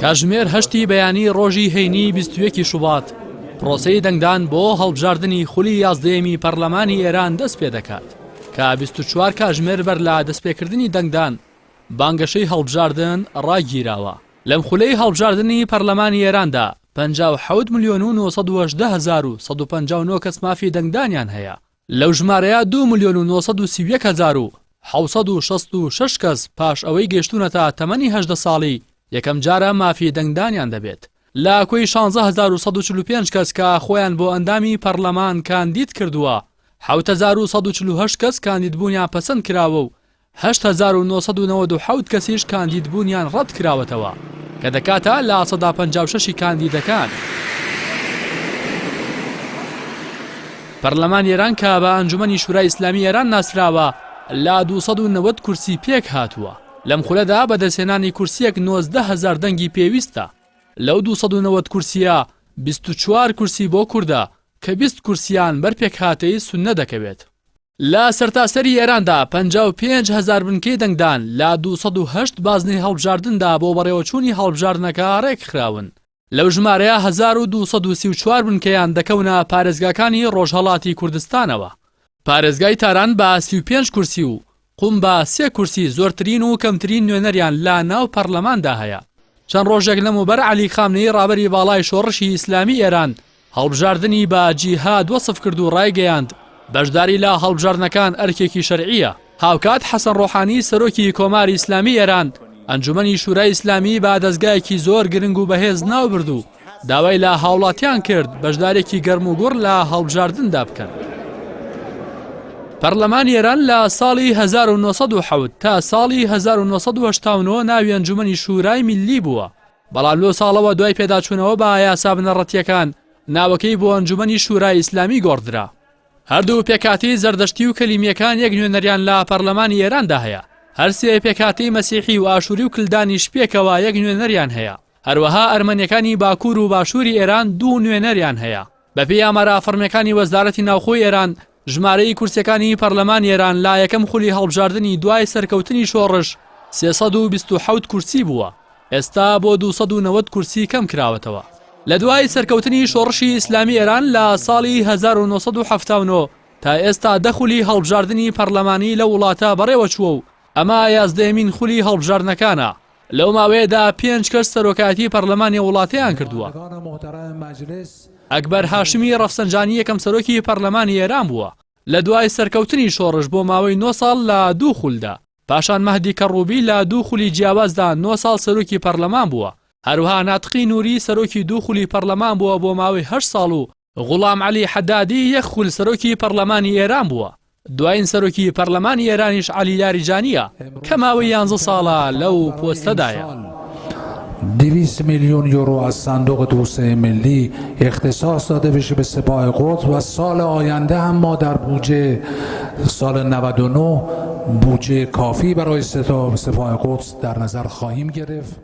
کاتژمێر هەشتی بەیانی ڕۆژی هەینی 21 شوبات پرۆسەی دەنگدان بۆ هەڵبژاردننی خولی 11یەمی پەرلەمانی ئێران دەست پێ دەکات کە 24 کاتژمێر بەر لە دەستپێکردنی دەنگدان بانگەشەی هەڵبژاردن ڕاگیراوە. لەم خولەی هەڵبژاردننی پەرلەمانی ئێراندا 57,990,159 کەس مافی دەنگدانیان هەیە. لەو ژمارەیە 2,931,766 کەس پاش ئەوەی گەشتونەتە تەمەنی 18 ساڵی یەکەم جارە مافی دەنگدانیان دەبێت. لە کۆی 16,145 کەس کە خۆیان بۆ ئەندامی پەرلەمان کاندید کردووە 7,148 کەس کاندیدبوونیان پەسەند کراوە و 8,997 کەسیش کاندیدبوونیان ڕەت کراوەتەوە کە دەکاتە لە 56 کاندیدەکان. پەرلەمان ئێران کە بە ئەنجومەنی شورای ئیسلامی ئێران ناسراوە لە 290 کورسی پێک هاتووە. لەم خولەدا بەدەستهێنانی کورسیەک 19,000 دەنگی پێویستە. لەو 290 کورسیە 24 کورسی بۆ کووردە کە 20 کورسیان بەرپێکهاتەی سوننە دەکەوێت. لە سەرتاسەری ئێراندا 55,000 بنکەی دەنگدان لە 208 بازنەی هەڵبژاردندا بۆ بەڕێوەچوونی هەڵبژاردنەکە ڕێکخراون. لەو ژمارەیە 1234 بنکەیان دەکەونە پارێزگاکانی ڕۆژهەڵاتی کوردستانەوە. پارێزگای تاران بە 35 کورسی و قوم بە 3 کورسی زۆرترین و کەمترین نوێنەریان لە ناو پەرلەماندا هەیە. چەند ڕۆژێک لەموبەر عەلی خامنەی ڕابەری باڵای شۆڕشی ئیسلامی ئێران هەڵبژاردننی بە جیهاد وەسف کرد و ڕایگەیاند بەشداری لە هەڵبژاردنەکان ئەرکێکی شەرعیە. هاوکات حەسەن ڕۆحانی سەرۆکی کۆماری ئیسلامی ئێران ئەنجومەنی شورای ئیسلامی بە دەستگایەکی زۆر گرنگ و بەهێز ناو برد و داوای لە هاوڵاتیان کرد بەشدارێکی گەرم و گوڕ لە هەڵبژاردندا بکەن. پەرلەمانی ئێران لە ساڵی 1970 تا ساڵی 1989 ناوی ئەنجومەنی شورای میلی بووە. بەڵام لەو ساڵەوە دوای پێداچوونەوە بە یاسا بنەڕەتیەکان ناوەکەی بۆ ئەنجومەنی شورای ئیسلامی گۆڕدرا. هەردوو پێکاتی زەردەشتی و کەلیمیەکان یەک نوێنەریان لە پەرلەمانی ئێراندا هەیە. هەرسێ پێکاتی مەسیحی و ئاشوری و کلدانی شپێکەوە یەک نوێنەریان هەیە. هەروەها ئەرمەنیەکانی باکوور و باشووری ئێران 2 نوێنەریان هەیە. بەپێی ئامارە فەرمیەکانی وەزارەتی ناوخۆی ئێران ژمارەی کورسەکانی پەرلەمانی ئێران لا یەکەم خولی هەڵبژاردننی دوای سەرکەوتنی شۆڕش 327 کورسی بووە. ئێستا بۆ 290 کورسی کەم کراوەتەوە. لە دوای سەرکەوتنی شۆڕشی ئیسلامی ئێران لە ساڵی 1979 تا ئێستا 10 خولی هەڵبژاردننی پەرلەمانی لە وڵاتە بەڕێوە چووە و ئەمە 11مین خولی هەڵبژاردنەکانە. لەو ماوەیەدا 5 کەس سەرۆکایەتی پەرلەمانی وڵاتیان کردووە. ئەکبەر هاشمی ڕەفسەنجانی یەکەم سەرۆکی پەرلەمانی ئێران بووە. لە دوای سەرکەوتنی شۆڕش بۆ ماوەی 9 ساڵ لە 2 خولدا. پاشان مەهدی کەڕوبی لە 2 خولی جیاوازدا 9 ساڵ سەرۆکی پەرلەمان بووە. هەروها ناتقی نووری سەرۆکی 2 خولی پەرلەمان بووە بۆ ماوەی 8 ساڵ و غوڵام عەلی حەدادی 1 خول سەرۆکی پەرلەمانی ئێران بووە. دوایین سەرۆکی پەرلەمانی ئێرانیش عەلی لاریجانیە کە ماوەی 11 ساڵە لەو پۆستەدایە. 200 میلیون یورو از صندوق توسعه ملی اختصاص داده بشه به سپاه قدس و سال آینده هم ما در بودجه سال 99 بودجه کافی برای سپاه قدس در نظر خواهیم گرفت.